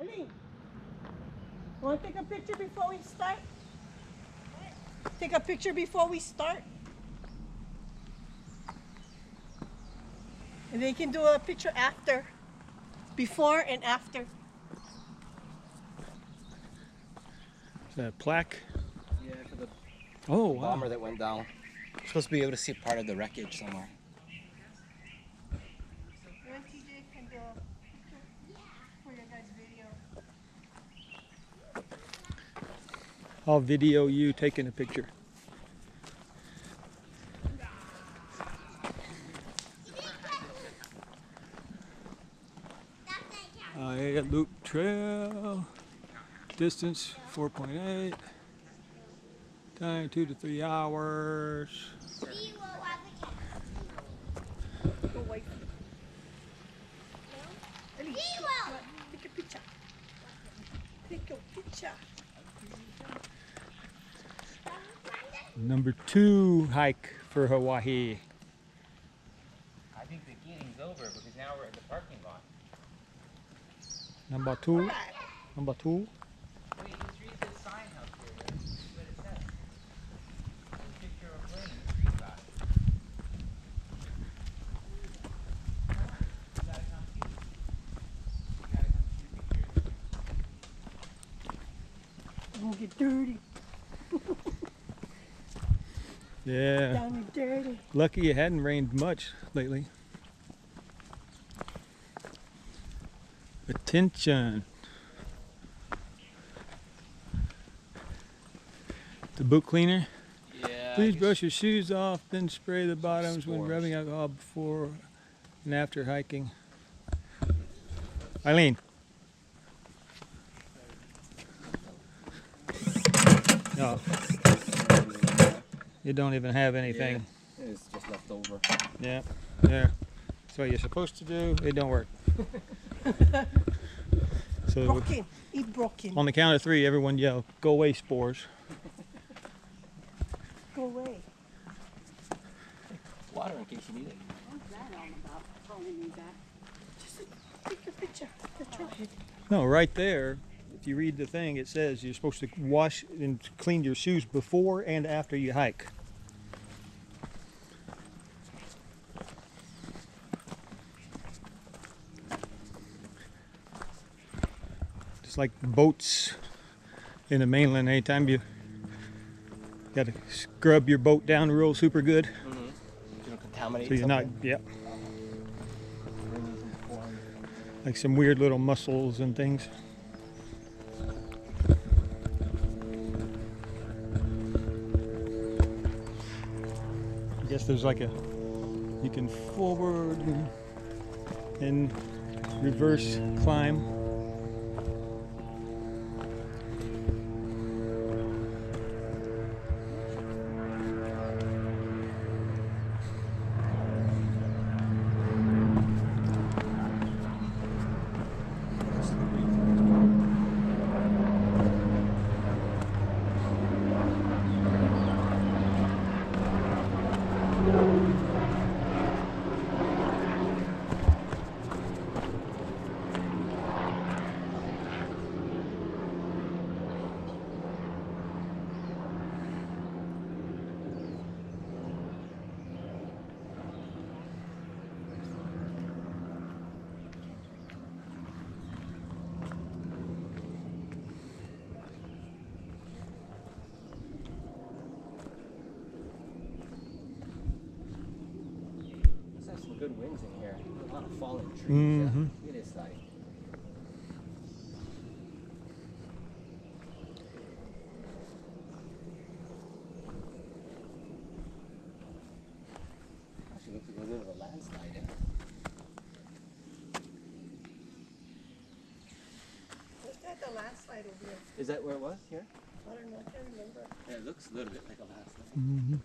Eileen, want to take a picture before we start? Take a picture before we start? And they can do a picture after. Before and after. Is that a plaque? Yeah, for the bomber that went down. You're supposed to be able to see part of the wreckage somewhere. And TJ can do a picture for your guys' video. I'll video you taking a picture. Aiea Loop Trail. Distance 4.8. Time 2 to 3 hours. Go wait. Eileen, take a picture. Take a picture. Number 2 hike for Hawaii. I think the meeting's over because now we're at the parking lot. Number 2. Number 2. Wait, just read the sign up here. That's what it says. A picture of a plane. Read that. You gotta come see. You gotta come see the pictures. Don't get dirty. Yeah. Down and dirty. Lucky it hadn't rained much lately. Attention. The boot cleaner. Yeah. Please brush your shoes off, then spray the bottoms when rubbing alcohol before and after hiking. Eileen. No. You don't even have anything. Yeah, it's just left over. Yeah. There. That's what you're supposed to do. It don't work. So Broken. Eat broken. on the count of 3, everyone yell, "Go away, spores." Go away. Water in case you need it. What's that all about? Calling me back. Just take a picture. That's right. No, right there, if you read the thing, it says you're supposed to wash and clean your shoes before and after you hike. Just like boats in the mainland, anytime you got to scrub your boat down real super good, You don't contaminate so you're not, something. yeah, like some weird little mussels and things. I guess there's like you can forward and reverse climb. Some good winds in here. A lot of fallen trees. Mm-hmm. Look at this side. Actually, looks like a little bit of a landslide there. Was that the landslide over there? Is that where it was? Here? I don't know. I can't remember. Yeah, it looks a little bit like a landslide. Mm-hmm.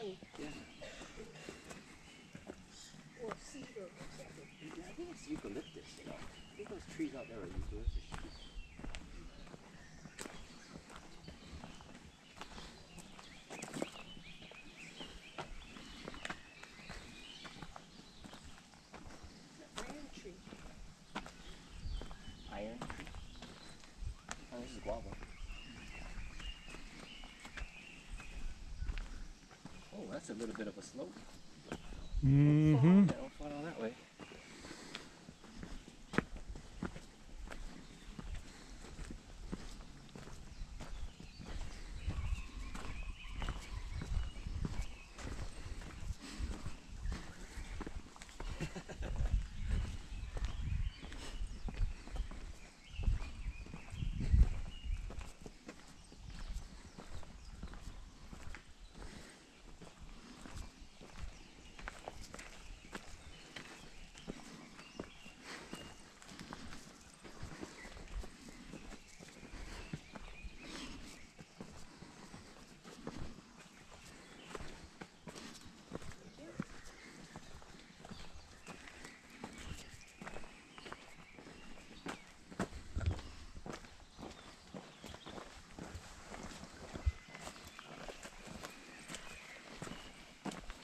pine Yeah. or cedar or something. Yeah, I think it's eucalyptus, you know. I think those trees out there are eucalyptus trees. Iron tree. Iron tree? Oh, this is guava. Oh, that's a little bit of a slope. Mm-hmm. Yeah, don't fall down that way.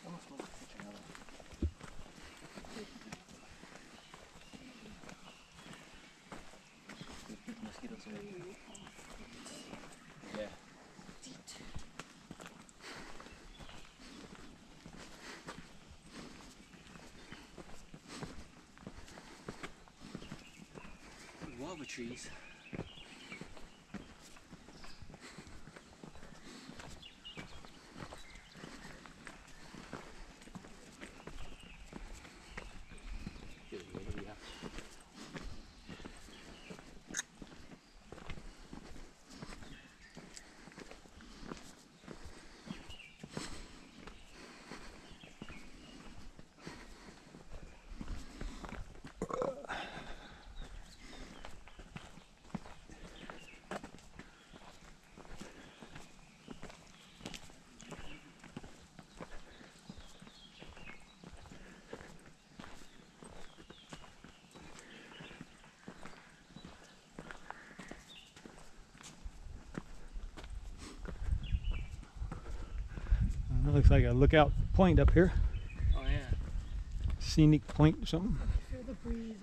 Almost want to catch another. Big mosquitoes here. Yeah. Guava trees. Good, what do we have? That looks like a lookout point up here. Oh yeah. Scenic point or something. Feel the breeze